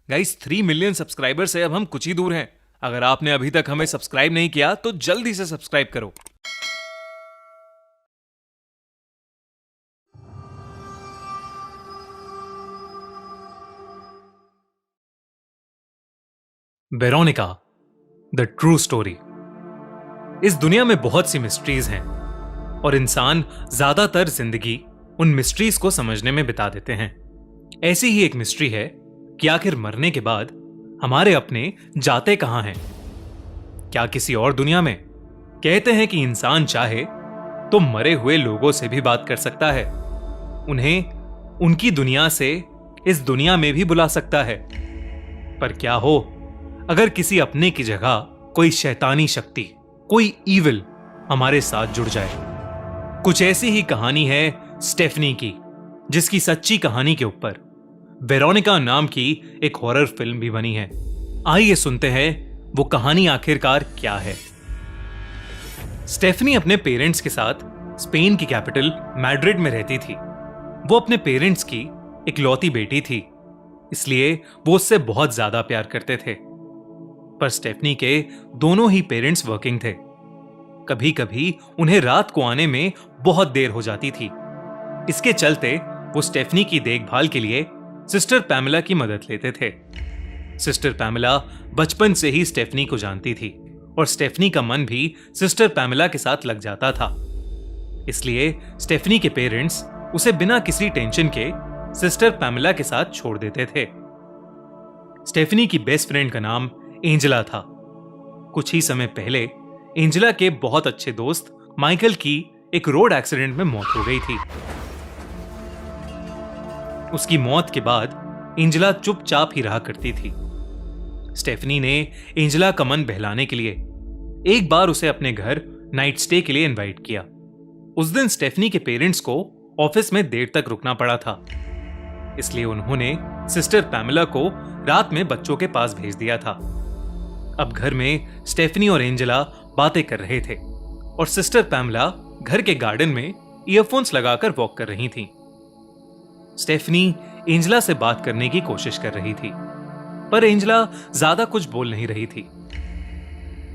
Guys 3 million subscriber से अब हम कुछ ही दूर हैं। अगर आपने अभी तक हमें सब्सक्राइब नहीं किया तो जल्दी से सब्सक्राइब करो। Veronica, the true story. इस दुनिया में बहुत सी मिस्ट्रीज हैं और इंसान ज्यादातर जिंदगी उन मिस्ट्रीज को समझने में बिता देते हैं। ऐसी ही एक मिस्ट्री है कि आखिर मरने के बाद हमारे अपने जाते कहां हैं? क्या किसी और दुनिया में? कहते हैं कि इंसान चाहे तो मरे हुए लोगों से भी बात कर सकता है, उन्हें उनकी दुनिया से इस दुनिया में भी बुला सकता है। पर क्या हो अगर किसी अपने की जगह कोई शैतानी शक्ति, कोई ईविल हमारे साथ जुड़ जाए? कुछ ऐसी ही कहानी है स्टेफनी की, जिसकी सच्ची कहानी के ऊपर वेरोनिका नाम की एक हॉरर फिल्म भी बनी है। आइए सुनते हैं वो कहानी आखिरकार क्या है। स्टेफनी अपने पेरेंट्स के साथ स्पेन की कैपिटल मैड्रिड में रहती थी। वो अपने पेरेंट्स की इकलौती बेटी थी, इसलिए वो उससे बहुत ज्यादा प्यार करते थे। पर स्टेफनी के दोनों ही पेरेंट्स वर्किंग थे। कभी कभी उन्हें रात को आने में बहुत देर हो जाती थी। इसके चलते वो स्टेफनी की देखभाल के लिए सिस्टर पैमेला की मदद लेते थे। सिस्टर पैमेला बचपन से ही स्टेफनी को जानती थी और स्टेफनी का मन भी सिस्टर पैमेला के साथ लग जाता था। इसलिए स्टेफनी के पेरेंट्स उसे बिना किसी टेंशन के सिस्टर पैमेला के साथ छोड़ देते थे। स्टेफनी की बेस्ट फ्रेंड का नाम एंजेला था। कुछ ही समय पहले एंजेला के बहुत अच्छे दोस्त माइकल की एक रोड एक्सीडेंट में मौत हो गई थी। उसकी मौत के बाद एंजेला चुपचाप ही रहा करती थी। स्टेफनी ने एंजेला का मन बहलाने के लिए एक बार उसे अपने घर नाइट स्टे के लिए इनवाइट किया। उस दिन स्टेफनी के पेरेंट्स को ऑफिस में देर तक रुकना पड़ा था, इसलिए उन्होंने सिस्टर पैमेला को रात में बच्चों के पास भेज दिया था। अब घर में स्टेफनी और एंजेला बातें कर रहे थे और सिस्टर पैमेला घर के गार्डन में ईयरफोन्स लगाकर वॉक कर रही थी। स्टेफनी एंजेला से बात करने की कोशिश कर रही थी, पर एंजेला ज्यादा कुछ बोल नहीं रही थी।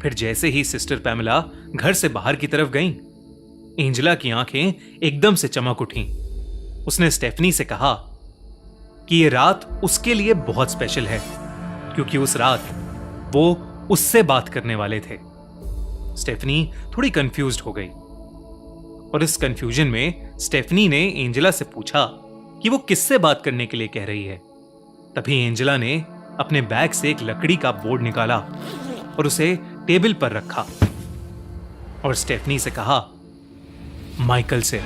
फिर जैसे ही सिस्टर पैमेला घर से बाहर की तरफ गईं, एंजेला की आंखें एकदम से चमक उठीं। उसने स्टेफनी से कहा कि यह रात उसके लिए बहुत स्पेशल है, क्योंकि उस रात वो उससे बात करने वाले थे। स्टेफनी थोड़ी कंफ्यूज्ड हो गई और इस कंफ्यूजन में स्टेफनी ने एंजेला से पूछा कि वो किससे बात करने के लिए कह रही है। तभी एंजेला ने अपने बैग से एक लकड़ी का बोर्ड निकाला और उसे टेबल पर रखा और स्टेफनी से कहा, माइकल से।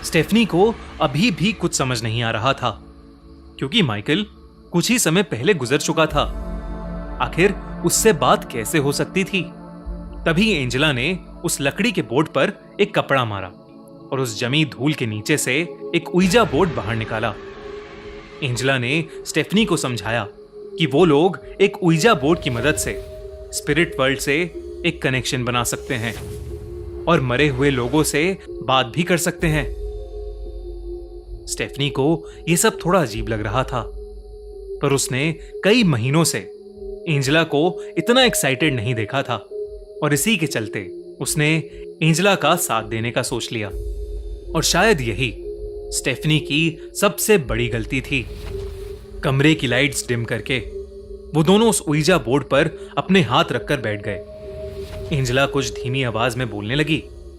स्टेफनी को अभी भी कुछ समझ नहीं आ रहा था, क्योंकि माइकल कुछ ही समय पहले गुजर चुका था। आखिर उससे बात कैसे हो सकती थी? तभी एंजेला ने उस लकड़ी के बोर्ड पर एक कपड़ा मारा और उस जमी धूल के नीचे से एक उइजा बोर्ड बाहर निकाला। एंजेला ने स्टेफनी को समझाया कि वो लोग एक उइजा बोर्ड की मदद से स्पिरिट वर्ल्ड से एक कनेक्शन बना सकते हैं और मरे हुए लोगों से बात भी कर सकते हैं। स्टेफनी को यह सब थोड़ा अजीब लग रहा था, पर उसने कई महीनों से एंजेला को इतना एक्साइटेड नहीं देखा था और इसी के चलते उसने एंजेला का साथ देने का सोच लिया। और शायद यही स्टेफनी की सबसे बड़ी गलती थी। कमरे की लाइट्स डिम करके वो दोनों उस उइजा बोर्ड पर अपने हाथ रखकर बैठ गए। एंजेला कुछ धीमी आवाज में बोलने लगी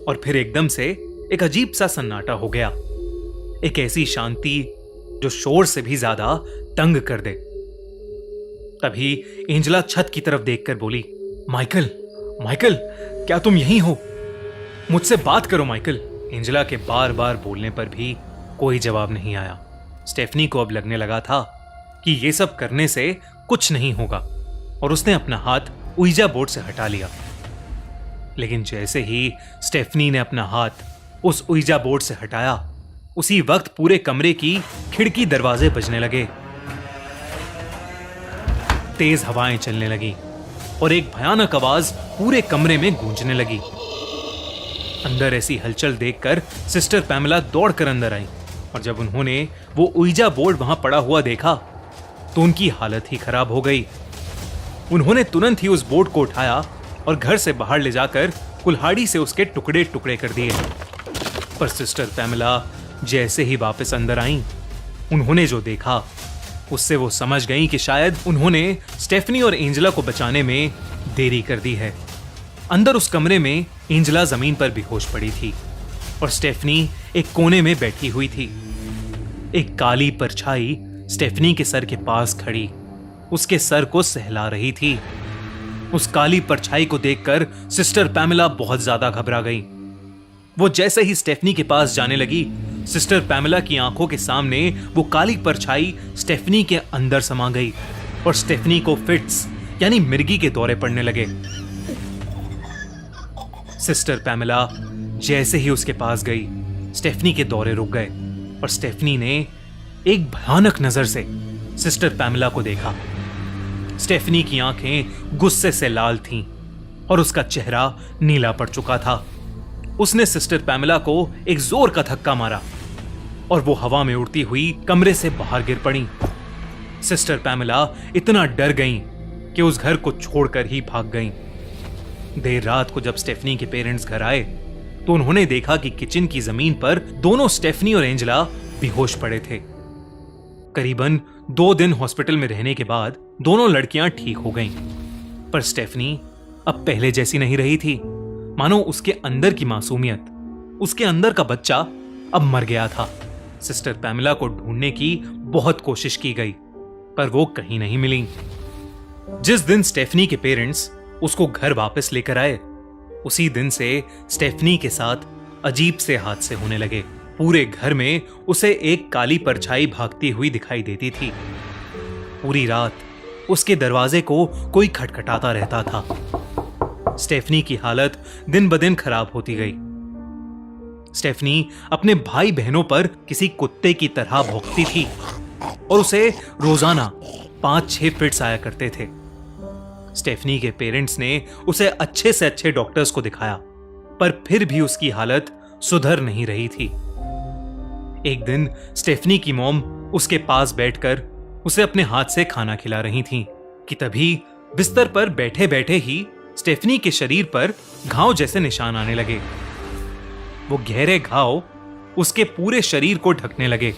और फिर एकदम से एक अजीब सा सन्नाटा हो गया। एक ऐसी शांति जो शोर से भी ज्यादा तंग कर दे। तभी एंजेला छत की तरफ देखकर बोली, माइकल, माइकल, क्या तुम यहीं हो? मुझसे बात करो माइकल। एंजेला के बार बार बोलने पर भी कोई जवाब नहीं आया। स्टेफनी को अब लगने लगा था कि ये सब करने से कुछ नहीं होगा और उसने अपना हाथ उइजा बोर्ड से हटा लिया। लेकिन जैसे ही स्टेफनी ने अपना हाथ उस उइजा बोर्ड से हटाया, उसी वक्त पूरे कमरे की खिड़की दरवाजे बजने लगे। तेज हवाएं चलने लगी और एक भयानक आवाज पूरे कमरे में गूंजने लगी। अंदर ऐसी हलचल देखकर सिस्टर पैमेला दौड़कर अंदर आई और जब उन्होंने वो उइजा बोर्ड वहां पड़ा हुआ देखा तो उनकी हालत ही खराब हो गई। उन्होंने तुरंत ही उस बोर्ड को उठाया और घर से बाहर ले जाकर कुल्हाड़ी से उसके टुकड़े टुकड़े कर दिए। पर सिस्टर पैमेला जैसे ही वापस अंदर आईं, उन्होंने जो देखा उससे वो समझ गईं कि शायद उन्होंने स्टेफनी और एंजेला को बचाने में देरी कर दी है। अंदर उस कमरे में एंजेला जमीन पर बेहोश पड़ी थी और स्टेफनी एक कोने में बैठी हुई थी। एक काली परछाई स्टेफनी के सर के पास खड़ी उसके सर को सहला रही थी। उस काली परछाई को देखकर सिस्टर पैमेला बहुत ज्यादा घबरा गई। वो जैसे ही स्टेफनी के पास जाने लगी, सिस्टर पैमेला की आंखों के सामने वो काली परछाई स्टेफनी के अंदर समा गई और स्टेफनी को फिट्स यानी मिर्गी के दौरे पड़ने लगे। सिस्टर पैमेला जैसे ही उसके पास गई, स्टेफनी के दौरे रुक गए और स्टेफनी ने एक भयानक नजर से सिस्टर पैमेला को देखा। स्टेफनी की आंखें गुस्से से लाल थीं और उसका चेहरा नीला पड़ चुका था। उसने सिस्टर पैमेला को एक जोर का धक्का मारा और वो हवा में उड़ती हुई कमरे से बाहर गिर पड़ी। सिस्टर पैमेला इतना डर गईं कि उस घर को छोड़कर ही भाग गईं। देर रात को जब स्टेफनी के पेरेंट्स घर आए तो उन्होंने देखा कि किचन की जमीन पर दोनों स्टेफनी और एंजेला बेहोश पड़े थे। करीबन 2 दिन हॉस्पिटल में रहने के बाद दोनों लड़कियां ठीक हो गईं, पर स्टेफनी अब पहले जैसी नहीं रही थी। मानो उसके अंदर की मासूमियत, उसके अंदर का बच्चा अब मर गया था। सिस्टर पैमेला को ढूंढने की बहुत कोशिश की गई, पर वो कहीं नहीं मिली। जिस दिन स्टेफनी के पेरेंट्स उसको घर वापस लेकर आए, उसी दिन से स्टेफनी के साथ अजीब से हादसे होने लगे। पूरे घर में उसे एक काली परछाई भागती हुई दिखाई देती थी। पूरी रात उसके दरवाजे को कोई खटखटाता रहता था। स्टेफनी की हालत दिन ब दिन खराब होती गई। स्टेफनी अपने भाई बहनों पर किसी कुत्ते की तरह भौंकती थी और उसे रोजाना 5-6 फिट्स आया करते थे। स्टेफनी के पेरेंट्स ने उसे अच्छे से अच्छे डॉक्टर्स को दिखाया, पर फिर भी उसकी हालत सुधर नहीं रही थी। एक दिन स्टेफनी की मॉम उसके पास बैठकर उसे अपने हाथ से खाना खिला रही थीं कि तभी बिस्तर पर बैठे बैठे ही स्टेफनी के शरीर पर घाव जैसे निशान आने लगे। वो गहरे घाव उसके पूरे शरीर को ढकने लगे।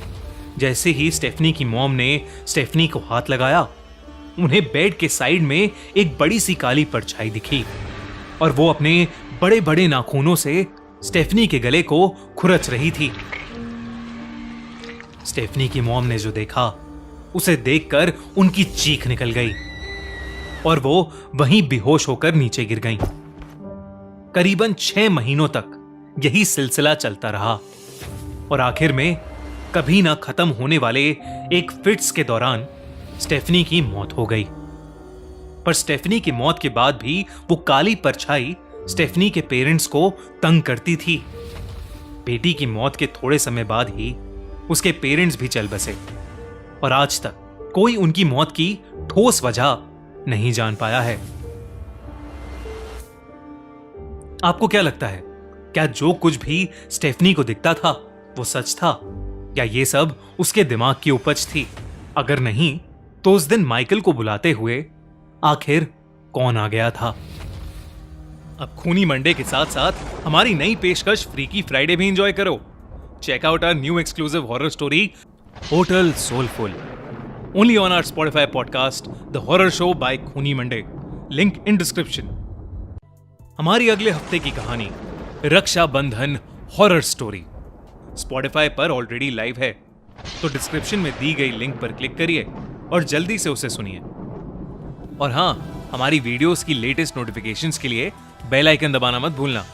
जैसे ही स्टेफनी की मॉम ने स्टेफनी को हाथ लगाया, उन्हें बेड के साइड में एक बड़ी सी काली परछाई दिखी और वो अपने बड़े बड़े नाखूनों से स्टेफनी के गले को खुरच रही थी। स्टेफनी की मॉम ने जो देखा, उसे देखकर उनकी चीख निकल गई और वो वहीं बेहोश होकर नीचे गिर गईं। करीबन 6 महीनों तक यही सिलसिला चलता रहा और आखिर में कभी ना खत्म होने वाले एक फिट्स के दौरान स्टेफनी की मौत हो गई। पर स्टेफनी की मौत के बाद भी वो काली परछाई स्टेफनी के पेरेंट्स को तंग करती थी। बेटी की मौत के थोड़े समय बाद ही उसके पेरेंट्स भी चल बसे और आज तक कोई उनकी मौत की ठोस वजह नहीं जान पाया है। आपको क्या लगता है, क्या जो कुछ भी स्टेफनी को दिखता था वो सच था, या ये सब उसके दिमाग की उपज थी? अगर नहीं तो उस दिन माइकल को बुलाते हुए आखिर कौन आ गया था? अब खूनी मंडे के साथ साथ हमारी नई पेशकश फ्रीकी फ्राइडे भी एंजॉय करो। Check out our new exclusive horror story hotel soulful, only on our Spotify podcast, The Horror Show by खूनी मंडे, लिंक इन डिस्क्रिप्शन। हमारी अगले हफ्ते की कहानी रक्षाबंधन हॉरर स्टोरी Spotify पर ऑलरेडी लाइव है, तो डिस्क्रिप्शन में दी गई लिंक पर क्लिक करिए और जल्दी से उसे सुनिए। और हाँ, हमारी वीडियोस की लेटेस्ट नोटिफिकेशंस के लिए बेल आइकन दबाना मत भूलना।